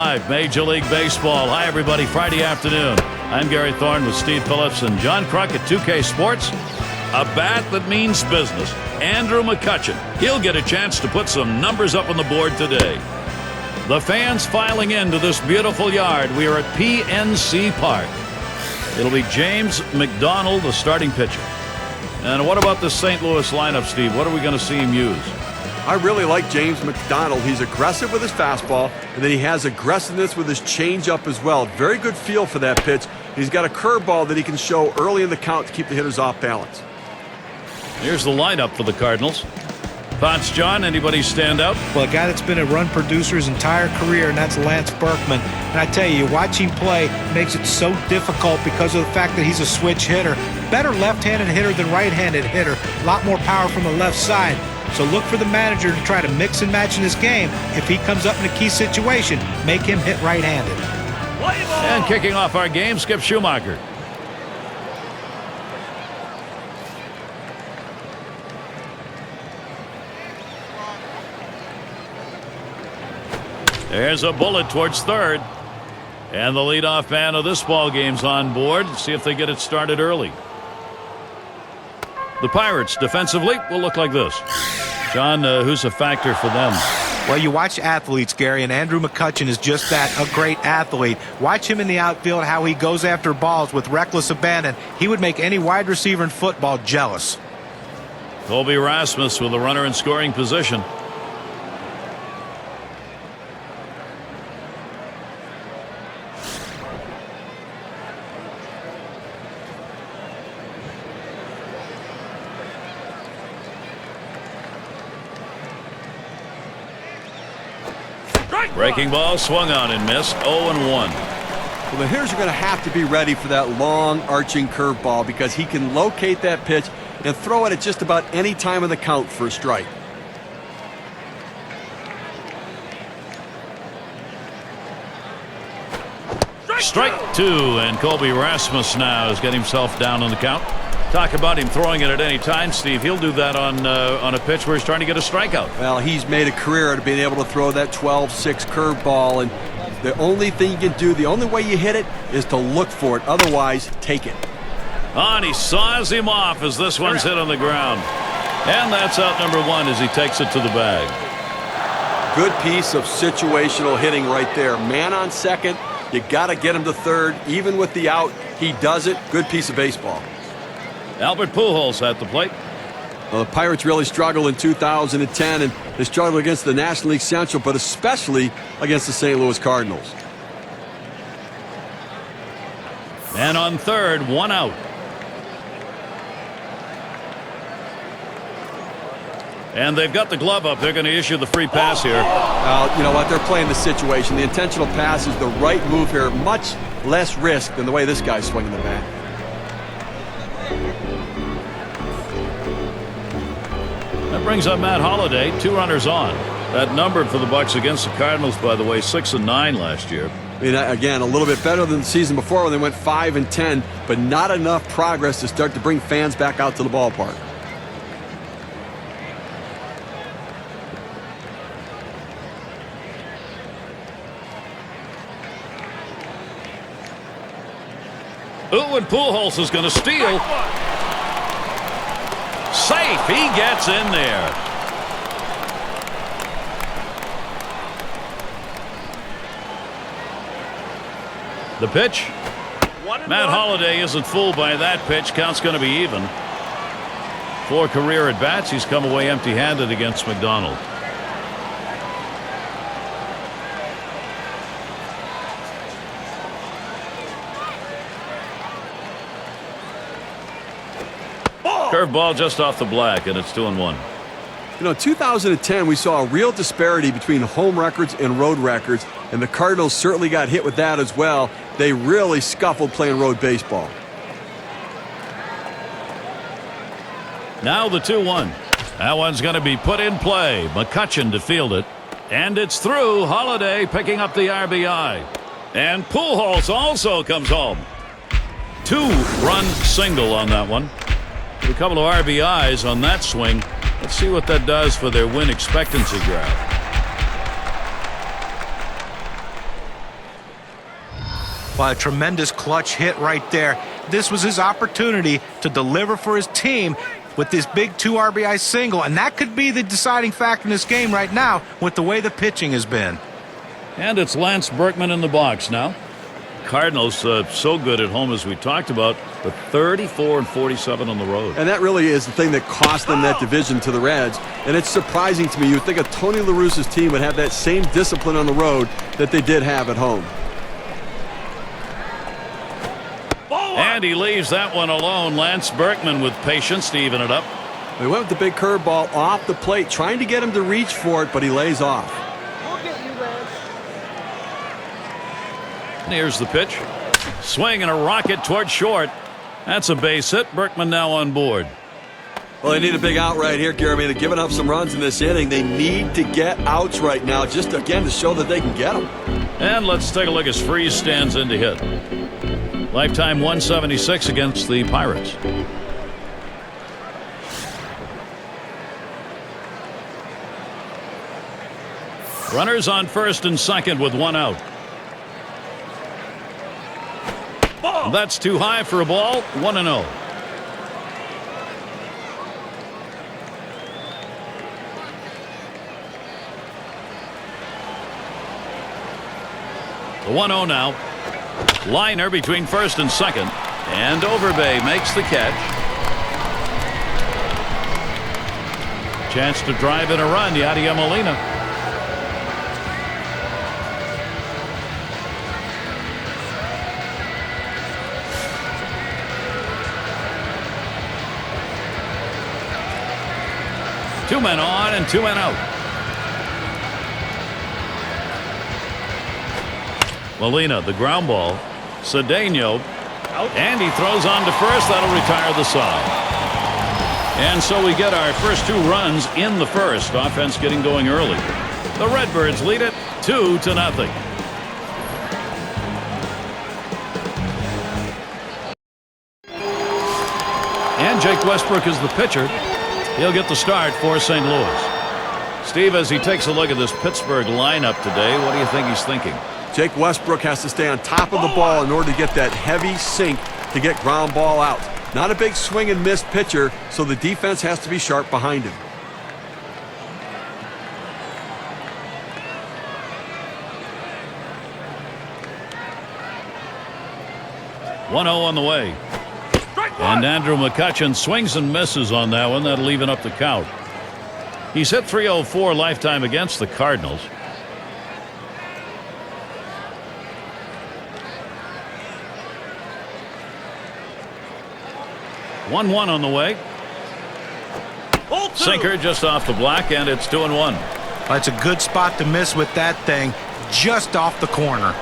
Major League Baseball. Hi, everybody. Friday afternoon. I'm Gary Thorne with Steve Phillips and John Kruk at 2K Sports. A bat that means business. Andrew McCutchen. He'll get a chance to put some numbers up on the board today. The fans filing into this beautiful yard. We are at PNC Park. It'll be James McDonald, the starting pitcher. And what about the St. Louis lineup, Steve? What are we going to see him use? I really like James McDonald. He's aggressive with his fastball, and then he has aggressiveness with his changeup as well. Very good feel for that pitch. He's got a curveball that he can show early in the count to keep the hitters off balance. Here's the lineup for the Cardinals. Thoughts, John? Anybody stand out? Well, a guy that's been a run producer his entire career, and that's Lance Berkman. And I tell you, watching play makes it so difficult because of the fact that he's a switch hitter. Better left-handed hitter than right-handed hitter. A lot more power from the left side. So look for the manager to try to mix and match in this game. If he comes up in a key situation, make him hit right-handed. And kicking off our game, Skip Schumacher. There's a bullet towards third. And the leadoff man of this ball game's on board. See if they get it started early. The Pirates defensively will look like this. John, who's a factor for them? Well, you watch athletes, Gary, and Andrew McCutchen is just that, a great athlete. Watch him in the outfield, how he goes after balls with reckless abandon. He would make any wide receiver in football jealous. Colby Rasmus with a runner in scoring position. Breaking ball swung on and missed. 0-1. Well, the hitters are going to have to be ready for that long arching curveball because he can locate that pitch and throw it at just about any time of the count for a strike. Strike two, and Colby Rasmus now has got himself down on the count. Talk about him throwing it at any time, Steve. He'll do that on a pitch where he's trying to get a strikeout. Well, he's made a career out of being able to throw that 12-6 curveball, and the only thing you can do, the only way you hit it, is to look for it. Otherwise, take it. And he saws him off as this one's hit on the ground. And that's out number one as he takes it to the bag. Good piece of situational hitting right there. Man on second, you got to get him to third. Even with the out, he does it. Good piece of baseball. Albert Pujols at the plate. Well, the Pirates really struggled in 2010, and they struggled against the National League Central, but especially against the St. Louis Cardinals. And on third, one out. And they've got the glove up. They're going to issue the free pass here. You know what? They're playing the situation. The intentional pass is the right move here. Much less risk than the way this guy's swinging the bat. That brings up Matt Holliday, 2 runners on. That number for the Bucs against the Cardinals, by the way, 6-9 last year. I mean, again, a little bit better than the season before when they went 5-10, but not enough progress to start to bring fans back out to the ballpark. Ooh, and Pujols is going to steal. Safe. He gets in there. The pitch. Matt Holliday isn't fooled by that pitch. Count's going to be even. 4 career at bats. He's come away empty-handed against McDonald. Curveball just off the black, and it's 2-1. You know, 2010, we saw a real disparity between home records and road records, and the Cardinals certainly got hit with that as well. They really scuffled playing road baseball. Now the 2-1. That one's going to be put in play. McCutchen to field it. And it's through. Holliday picking up the RBI. And Pujols also comes home. 2-run single on that one. A couple of RBIs on that swing. Let's see what that does for their win expectancy graph. Well, a tremendous clutch hit right there. This was his opportunity to deliver for his team with this big 2 RBI single, and that could be the deciding factor in this game right now with the way the pitching has been. And it's Lance Berkman in the box now. Cardinals so good at home, as we talked about, but 34-47 on the road. And that really is the thing that cost them that division to the Reds. And it's surprising to me. You'd think a Tony La Russa's team would have that same discipline on the road that they did have at home. And he leaves that one alone. Lance Berkman with patience to even it up. They went with the big curveball off the plate, trying to get him to reach for it, but he lays off. Here's the pitch. Swing and a rocket toward short. That's a base hit. Berkman now on board. Well, they need a big out right here, Gary. I mean, they're giving up some runs in this inning. They need to get outs right now, just again to show that they can get them. And let's take a look as Freese stands in to hit. Lifetime 176 against the Pirates. Runners on first and second with 1 out. That's too high for a ball. 1-0. The 1-0 now. Liner between first and second. And Overbay makes the catch. Chance to drive in a run. Yadier Molina. Two men on and 2 men out. Molina, the ground ball. Cedeno, and he throws on to first. That'll retire the side. And so we get our first 2 runs in the first. Offense getting going early. The Redbirds lead it 2-0. And Jake Westbrook is the pitcher. He'll get the start for St. Louis. Steve, as he takes a look at this Pittsburgh lineup today, what do you think he's thinking? Jake Westbrook has to stay on top of the ball in order to get that heavy sink to get ground ball out. Not a big swing and miss pitcher, so the defense has to be sharp behind him. One 0 on the way. And Andrew McCutchen swings and misses on that one. That'll even up the count. He's hit .304 lifetime against the Cardinals. One on the way. Sinker just off the block, and it's 2-1. That's a good spot to miss with that thing, just off the corner.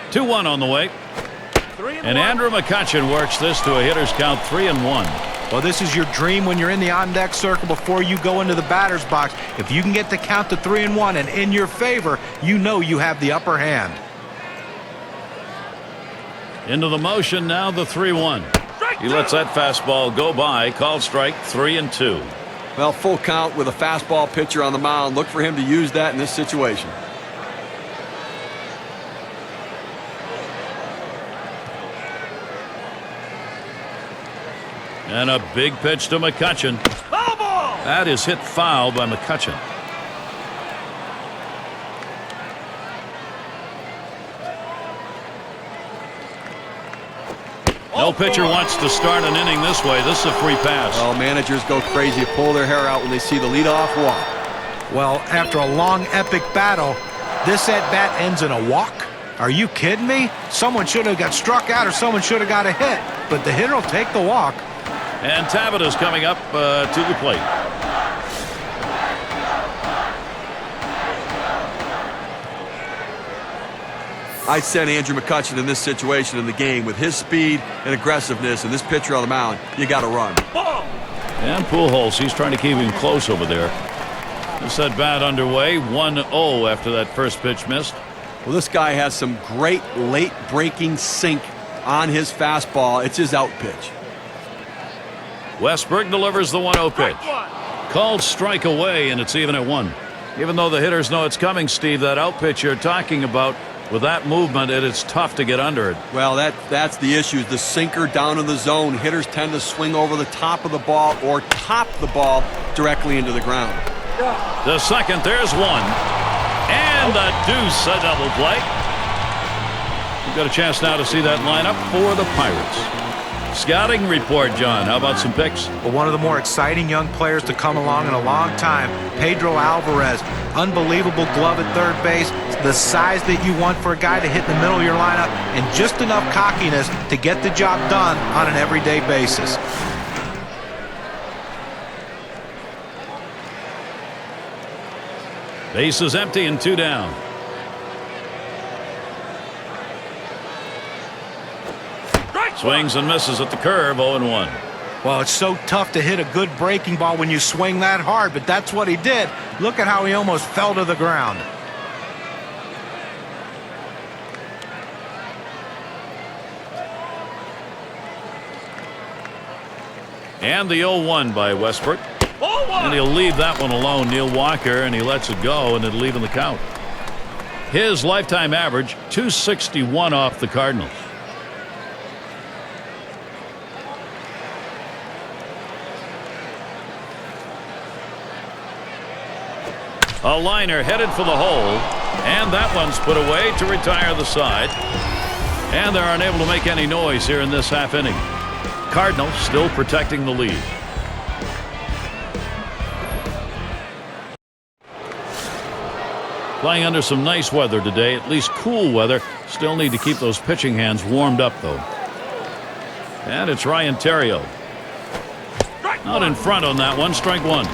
Two one on the way. And Andrew McCutchen works this to a hitter's count 3-1. Well, this is your dream when you're in the on-deck circle before you go into the batter's box. If you can get the count to 3-1 and in your favor, you know you have the upper hand. Into the motion now, the 3-1. He lets that fastball go by. Called strike 3-2. Well, full count with a fastball pitcher on the mound. Look for him to use that in this situation. And a big pitch to McCutchen. Foul ball! That is hit foul by McCutchen. No pitcher wants to start an inning this way. This is a free pass. Oh, managers go crazy, pull their hair out when they see the leadoff walk. Well, after a long, epic battle, this at-bat ends in a walk? Are you kidding me? Someone should have got struck out or someone should have got a hit. But the hitter will take the walk. And Tabita's coming up to the plate. I'd send Andrew McCutchen in this situation in the game with his speed and aggressiveness and this pitcher on the mound. You got to run. And Pujols, he's trying to keep him close over there. This at bat underway. 1-0 after that first pitch missed. Well, this guy has some great late breaking sink on his fastball. It's his out pitch. Westbrook delivers the 1-0 pitch. Called strike away, and it's even at 1. Even though the hitters know it's coming, Steve, that out pitch you're talking about, with that movement, it's tough to get under it. Well, that's the issue. The sinker down in the zone. Hitters tend to swing over the top of the ball or top the ball directly into the ground. The second, there's one. And a deuce, a double play. We've got a chance now to see that lineup for the Pirates. Scouting report, John. How about some picks? Well, one of the more exciting young players to come along in a long time, Pedro Alvarez. Unbelievable glove at third base. The size that you want for a guy to hit in the middle of your lineup, and just enough cockiness to get the job done on an everyday basis. Base is empty and 2 down. Swings and misses at the curve, 0-1. Well, it's so tough to hit a good breaking ball when you swing that hard, but that's what he did. Look at how he almost fell to the ground. And the 0-1 by Westbrook. And he'll leave that one alone, Neil Walker, and he lets it go, and it'll even the count. His lifetime average, 261 off the Cardinals. A liner headed for the hole, and that one's put away to retire the side. And they're unable to make any noise here in this half inning. Cardinals still protecting the lead. Playing under some nice weather today, at least cool weather. Still need to keep those pitching hands warmed up, though. And it's Ryan Theriot. Out in front on that one, strike 1.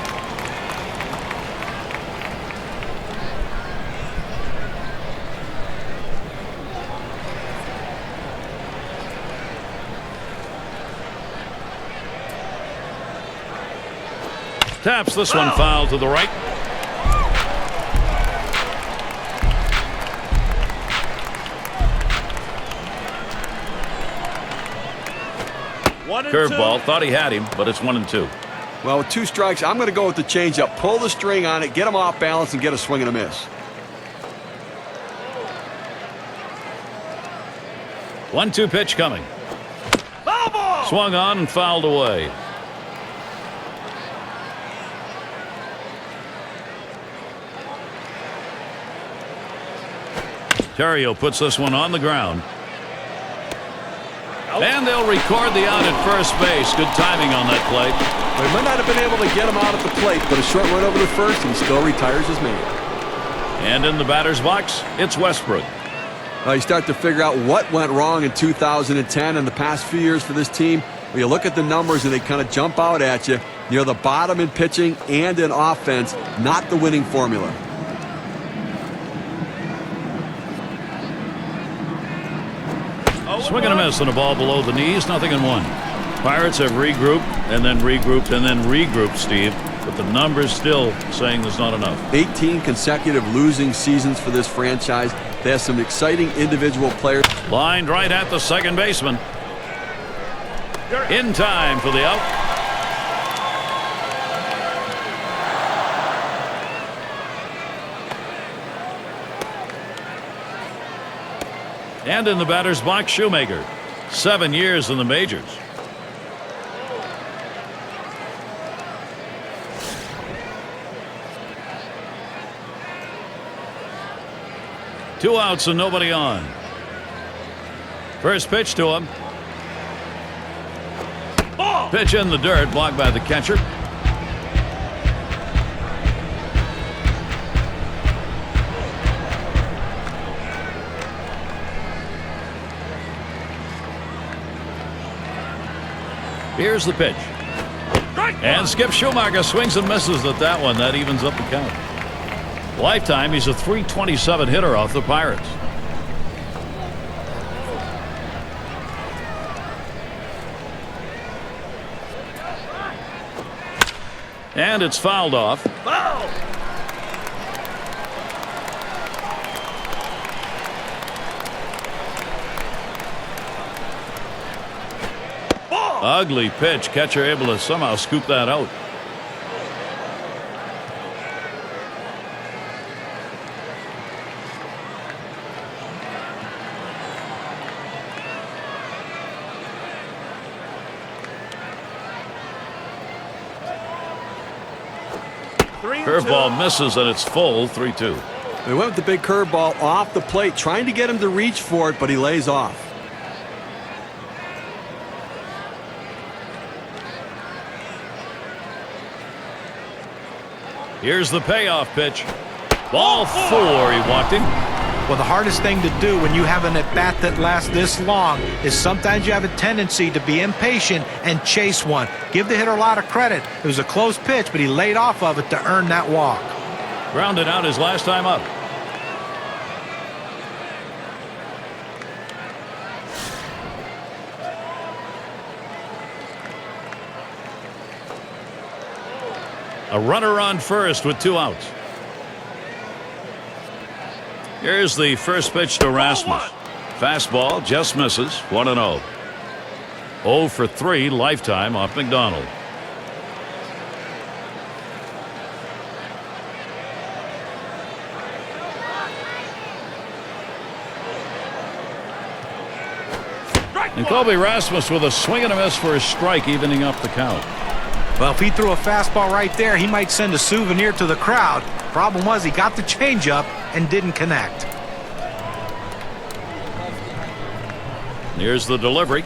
Taps this one foul to the right. Curveball, thought he had him, but it's 1-2. Well, with 2 strikes, I'm going to go with the changeup. Pull the string on it, get him off balance, and get a swing and a miss. 1-2 pitch coming. Swung on and fouled away. Theriot puts this one on the ground. And they'll record the out at first base. Good timing on that play. They might not have been able to get him out at the plate, but a short run over to first, and he still retires his man. And in the batter's box, it's Westbrook. You start to figure out what went wrong in 2010 and the past few years for this team. When you look at the numbers and they kind of jump out at you, you're the bottom in pitching and in offense, not the winning formula. Swing and a miss on a ball below the knees, 0-1. Pirates have regrouped and then regrouped, Steve. But the numbers still saying there's not enough. 18 consecutive losing seasons for this franchise. They have some exciting individual players. Lined right at the second baseman. In time for the out. And in the batter's box, Shoemaker. 7 years in the majors. Two outs and nobody on. First pitch to him. Pitch in the dirt, blocked by the catcher. Here's the pitch. And Skip Schumacher swings and misses at that one. That evens up the count. Lifetime, he's a .327 hitter off the Pirates. And it's fouled off. Foul! Ugly pitch. Catcher able to somehow scoop that out. Curveball misses, and it's full. 3-2. They went with the big curveball off the plate, trying to get him to reach for it, but he lays off. Here's the payoff pitch. Ball 4. He walked him. Well, the hardest thing to do when you have an at-bat that lasts this long is sometimes you have a tendency to be impatient and chase one. Give the hitter a lot of credit. It was a close pitch, but he laid off of it to earn that walk. Grounded out his last time up. A runner on first with 2 outs. Here's the first pitch to Rasmus. Fastball just misses. 1-0. 0 for 3 lifetime off McDonald. And Colby Rasmus with a swing and a miss for a strike, evening up the count. Well, if he threw a fastball right there, he might send a souvenir to the crowd. Problem was he got the changeup and didn't connect. Here's the delivery.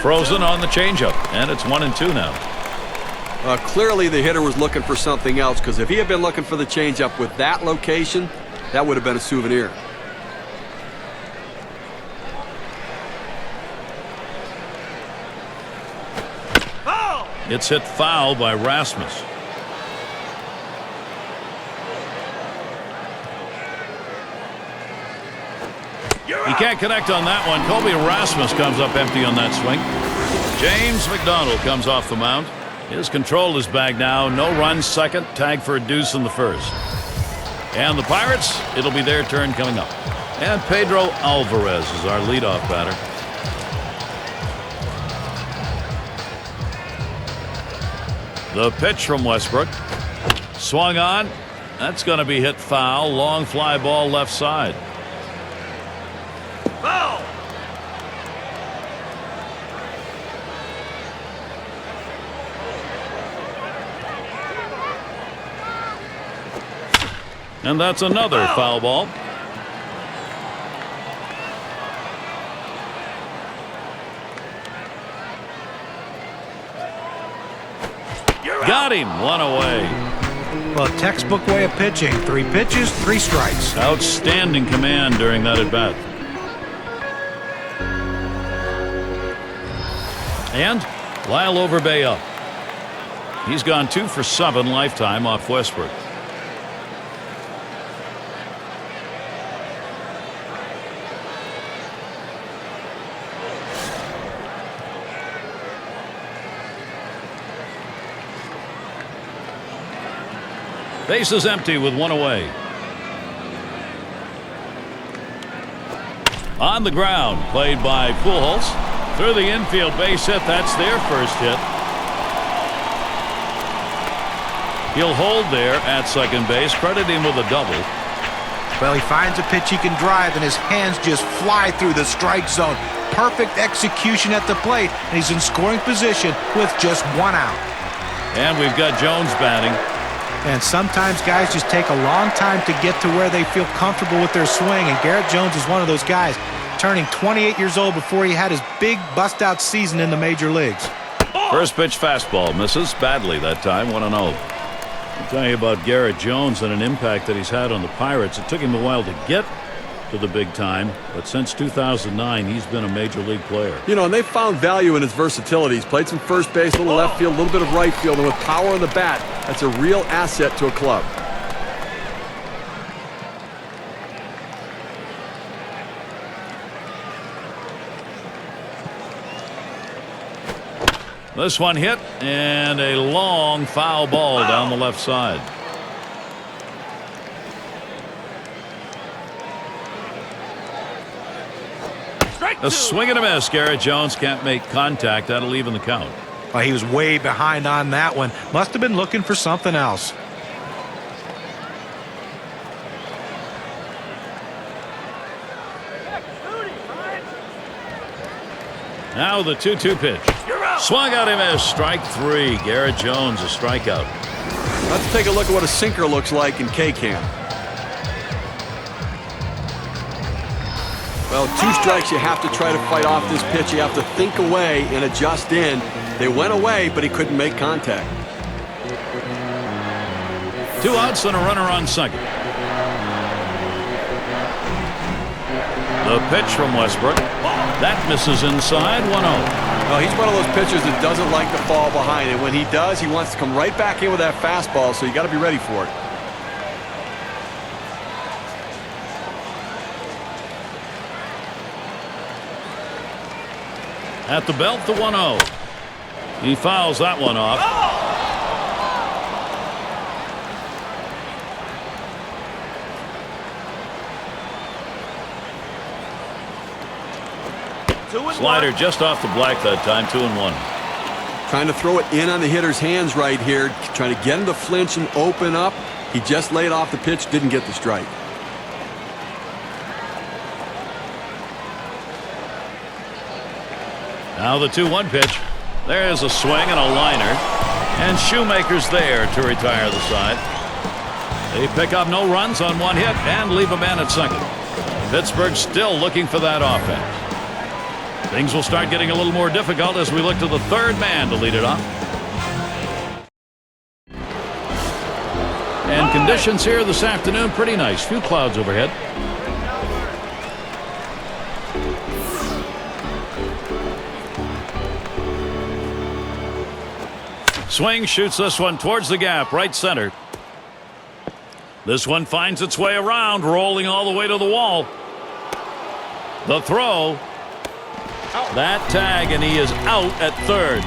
Frozen on the changeup, and it's 1-2 now. Clearly the hitter was looking for something else, because if he had been looking for the changeup with that location, that would have been a souvenir. It's hit foul by Rasmus. He can't connect on that one. Colby Rasmus comes up empty on that swing. James McDonald comes off the mound. His control is back now. No runs second. Tag for a deuce in the first. And the Pirates, it'll be their turn coming up. And Pedro Alvarez is our leadoff batter. The pitch from Westbrook. Swung on. That's going to be hit foul. Long fly ball left side. Foul! And that's another foul ball. Got him. 1 away. Well, textbook way of pitching. 3 pitches, 3 strikes. Outstanding command during that at bat. And Lyle Overbay up. He's gone 2 for 7 lifetime off Westbrook. Base is empty with 1 away. On the ground, played by Pujols. Through the infield, base hit. That's their first hit. He'll hold there at second base. Credit him with a double. Well, he finds a pitch he can drive, and his hands just fly through the strike zone. Perfect execution at the plate, and he's in scoring position with just 1 out. And we've got Jones batting. And sometimes guys just take a long time to get to where they feel comfortable with their swing, and Garrett Jones is one of those guys, turning 28 years old before he had his big bust-out season in the major leagues. First pitch fastball misses badly that time. 1-0. I'll tell you about Garrett Jones and an impact that he's had on the Pirates. It took him a while to get to the big time, but since 2009 he's been a major league player. You know, and they found value in his versatility. He's played some first base, a little left field, a little bit of right field, and with power on the bat, that's a real asset to a club. This one hit, and a long foul ball down the left side. A swing and a miss. Garrett Jones can't make contact. That'll even the count. Well, he was way behind on that one. Must have been looking for something else. Now the 2-2 pitch. Swung out, he missed. Strike three. Garrett Jones, a strikeout. Let's take a look at what a sinker looks like in K-Cam. Well, 2 strikes, you have to try to fight off this pitch. You have to think away and adjust in. They went away, but he couldn't make contact. 2 outs and a runner on second. The pitch from Westbrook. That misses inside. 1-0. Well, he's one of those pitchers that doesn't like to fall behind, and when he does, he wants to come right back in with that fastball, so you got to be ready for it. At the belt, the 1-0. He fouls that one off. Slider just off the black that time. 2-1. Trying to throw it in on the hitter's hands right here, trying to get him to flinch and open up. He just laid off the pitch, didn't get the strike. Now the 2-1 pitch. There's a swing and a liner. And Shoemaker's there to retire the side. They pick up no runs on 1 hit and leave a man at second. Pittsburgh still looking for that offense. Things will start getting a little more difficult as we look to the 3rd man to lead it off. And conditions here this afternoon pretty nice. Few clouds overhead. Swing, shoots this one towards the gap, right center. This one finds its way around, rolling all the way to the wall. The throw. That tag, and he is out at third.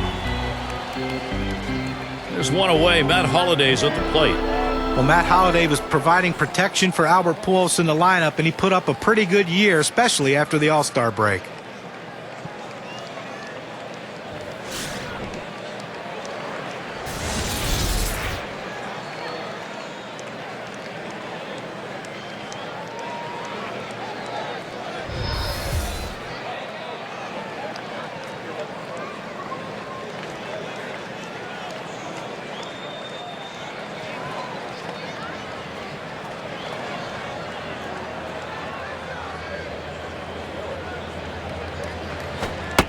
There's one away. Matt Holliday's at the plate. Well, Matt Holliday was providing protection for Albert Pujols in the lineup, and he put up a pretty good year, especially after the All-Star break.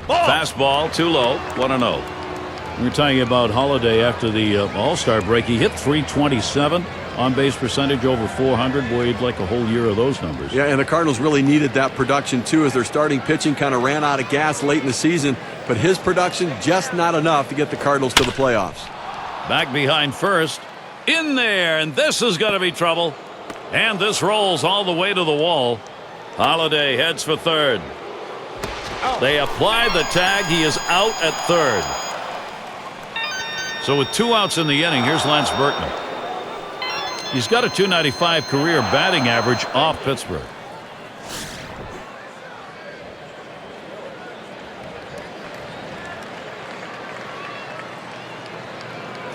Fastball too low. 1-0. We were talking about Holliday after the All-Star break. He hit .327 on base percentage, over 400. Boy, you'd like a whole year of those numbers. Yeah, and the Cardinals really needed that production too, as their starting pitching kind of ran out of gas late in the season. But his production just not enough to get the Cardinals to the playoffs. Back behind first. In there, and this is going to be trouble. And this rolls all the way to the wall. Holliday heads for third. They apply the tag. He is out at third. So with 2 outs in the inning, here's Lance Berkman. He's got a .295 career batting average off Pittsburgh.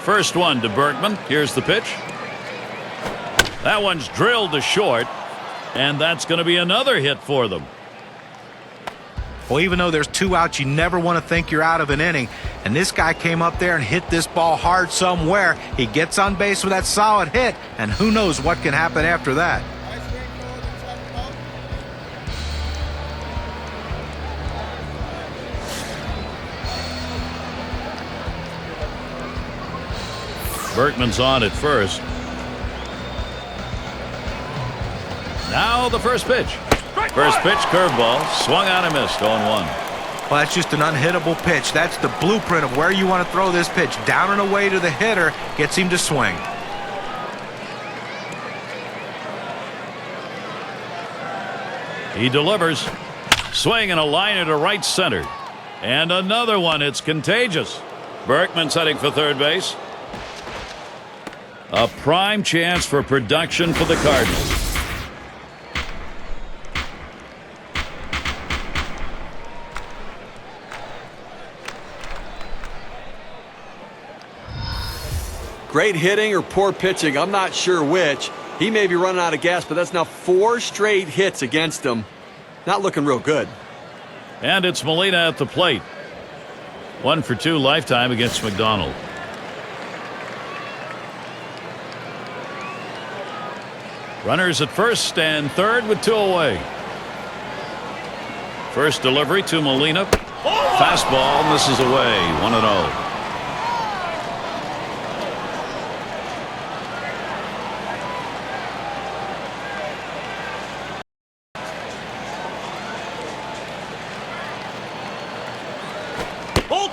First one to Berkman. Here's the pitch. That one's drilled to short, and that's going to be another hit for them. Well, even though there's 2 outs, you never want to think you're out of an inning. And this guy came up there and hit this ball hard somewhere. He gets on base with that solid hit, and who knows what can happen after that. Berkman's on at first. Now the first pitch. First pitch, curveball, swung on and missed. 0-1. Well, that's just an unhittable pitch. That's the blueprint of where you want to throw this pitch. Down and away to the hitter, gets him to swing. He delivers. Swing and a liner to right center. And another one. It's contagious. Berkman's heading for third base. A prime chance for production for the Cardinals. Great hitting or poor pitching, I'm not sure which. He may be running out of gas, but that's now 4 straight hits against him. Not looking real good. And it's Molina at the plate. 1 for 2 lifetime against McDonald. Runners at first and third with 2 away. First delivery to Molina. Fastball misses away. 1-0.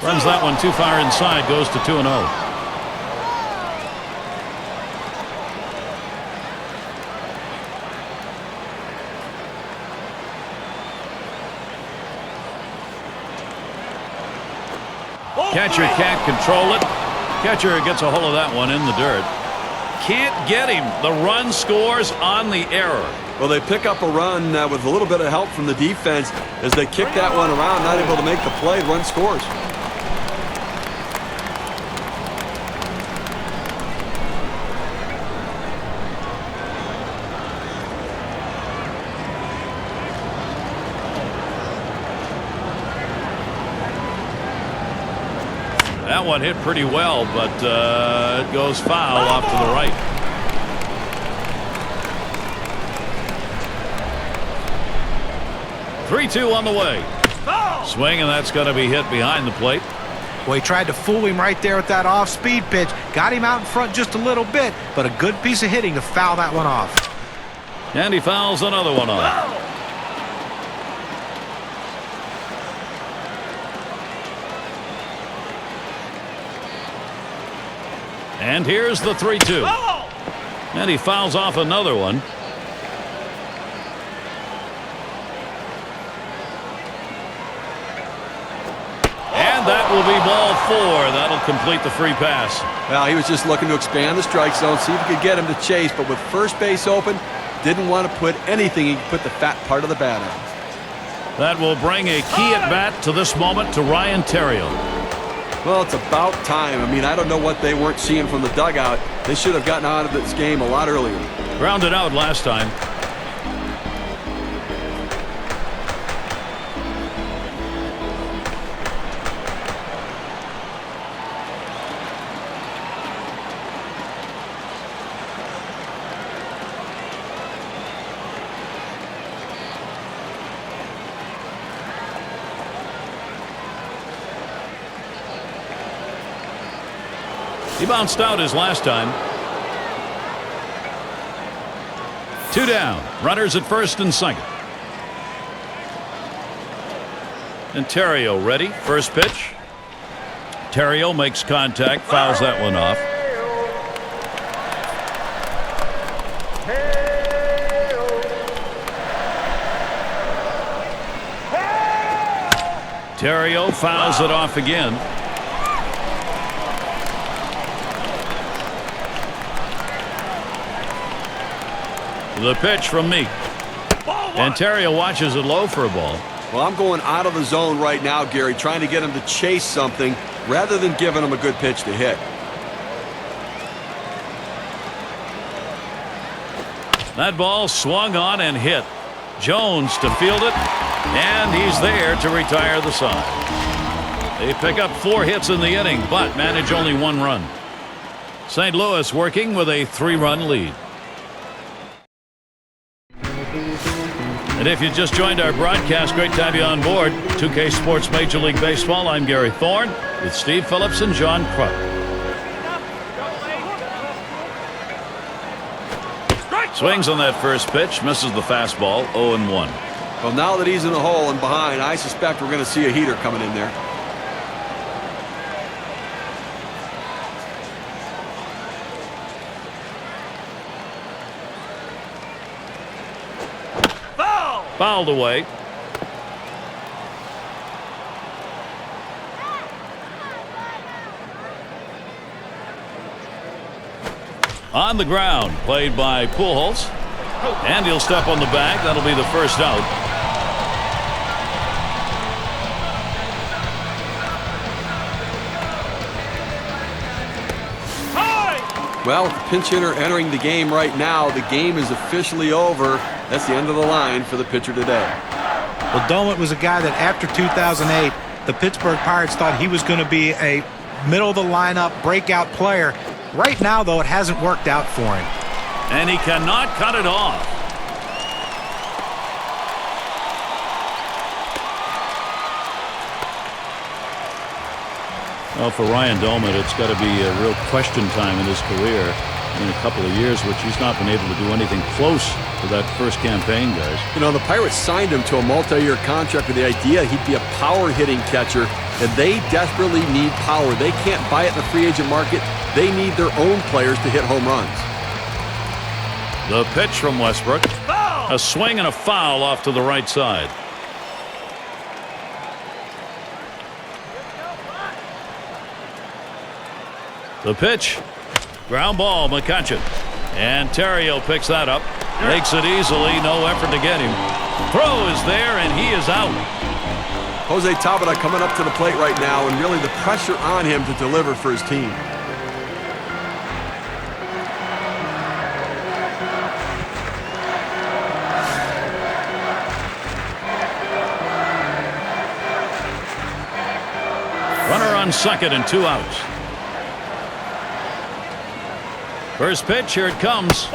Runs that one too far inside. Goes to 2-0. Catcher can't control it. Catcher gets a hold of that one in the dirt. Can't get him. The run scores on the error. Well, they pick up a run with a little bit of help from the defense as they kick that one around, not able to make the play. Run scores. That one hit pretty well, but it goes foul off to the right. Three-2 on the way. Swing, and that's going to be hit behind the plate. Well, he tried to fool him right there with that off-speed pitch. Got him out in front just a little bit, but a good piece of hitting to foul that one off. And he fouls another one off. And here's the 3-2. And he fouls off another one. And that will be ball 4. That'll complete the free pass. Well, he was just looking to expand the strike zone, see if he could get him to chase, but with first base open, didn't want to put anything he could put the fat part of the bat on. That will bring a key at bat to this moment to Ryan Theriot. Well, it's about time. I mean, I don't know what they weren't seeing from the dugout. They should have gotten out of this game a lot earlier. Grounded out last time. He bounced out his last time. 2 down. Runners at first and second. And Theriot ready. First pitch. Theriot makes contact. Fouls that one off. Theriot fouls it off again. The pitch from Meek. And Theriot watches it low for a ball. Well, I'm going out of the zone right now, Gary, trying to get him to chase something rather than giving him a good pitch to hit. That ball swung on and hit. Jones to field it, and he's there to retire the side. They pick up 4 hits in the inning, but manage only 1 run. St. Louis working with a 3-run lead. And if you just joined our broadcast, great to have you on board. 2K Sports Major League Baseball. I'm Gary Thorne with Steve Phillips and John Kruk. Swings on that first pitch, misses the fastball, 0-1. Well, now that he's in the hole and behind, I suspect we're going to see a heater coming in there. Fouled away. On the ground, played by Pujols. And he'll step on the bag. That'll be the first out. Well, with the pinch hitter entering the game right now, the game is officially over. That's the end of the line for the pitcher today. Well, Domet was a guy that after 2008, the Pittsburgh Pirates thought he was going to be a middle-of-the-lineup breakout player. Right now, though, it hasn't worked out for him. And he cannot cut it off. Well, for Ryan Domet, it's got to be a real question time in his career in a couple of years, which he's not been able to do anything close to that first campaign, guys. You know, the Pirates signed him to a multi-year contract with the idea he'd be a power-hitting catcher, and they desperately need power. They can't buy it in the free agent market. They need their own players to hit home runs. The pitch from Westbrook. A swing and a foul off to the right side. The pitch. Ground ball, McCutchen. And Terrio picks that up. Makes it easily, no effort to get him. Throw is there, and he is out. Jose Tabata coming up to the plate right now, and really the pressure on him to deliver for his team. Runner on second and 2 outs. First pitch, here it comes.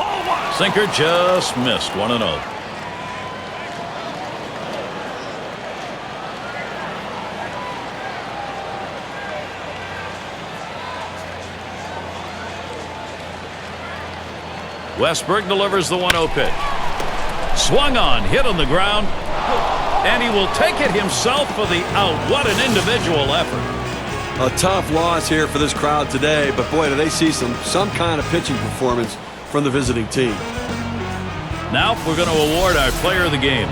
Sinker just missed. 1-0. Westbrook delivers the 1-0 pitch. Swung on, hit on the ground, and he will take it himself for the out. What an individual effort. A tough loss here for this crowd today, but boy, do they see some kind of pitching performance from the visiting team. Now we're going to award our player of the game.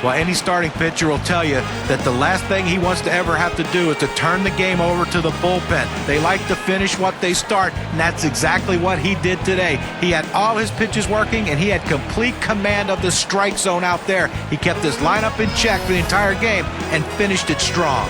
Well, any starting pitcher will tell you that the last thing he wants to ever have to do is to turn the game over to the bullpen. They like to finish what they start, and that's exactly what he did today. He had all his pitches working, and he had complete command of the strike zone out there. He kept his lineup in check for the entire game and finished it strong.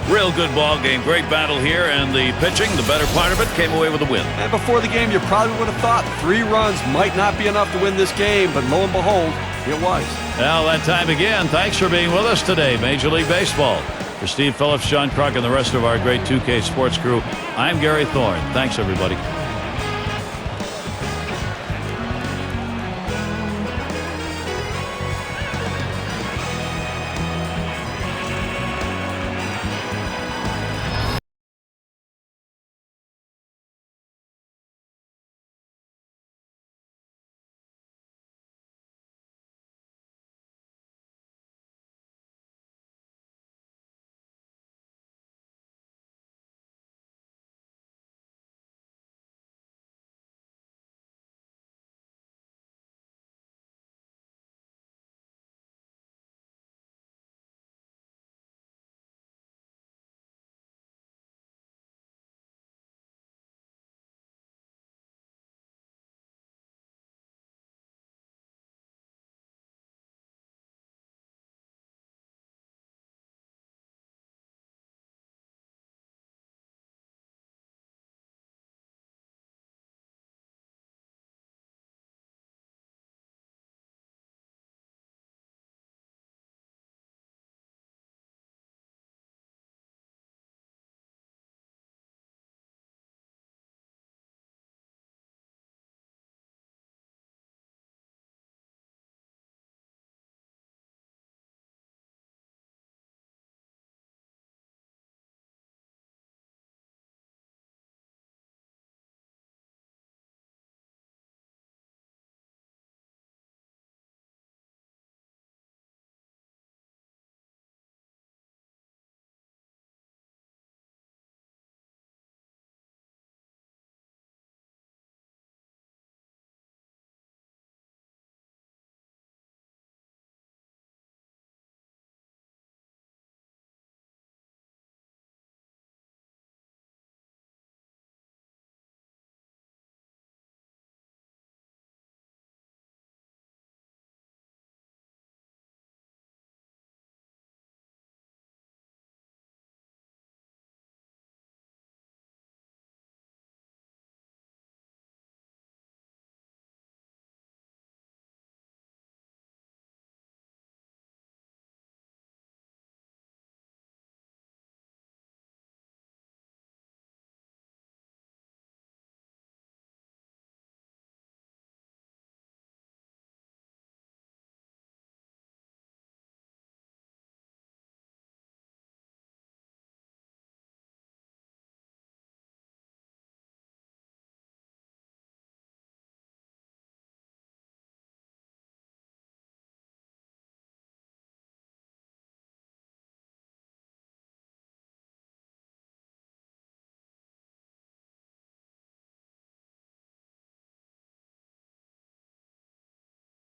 Real good ball game. Great battle here, and the pitching, the better part of it, came away with a win. And before the game, you probably would have thought 3 runs might not be enough to win this game, but lo and behold, it was. Well, that time again. Thanks for being with us today, Major League Baseball. For Steve Phillips, John Kruk, and the rest of our great 2K Sports crew, I'm Gary Thorne. Thanks, everybody.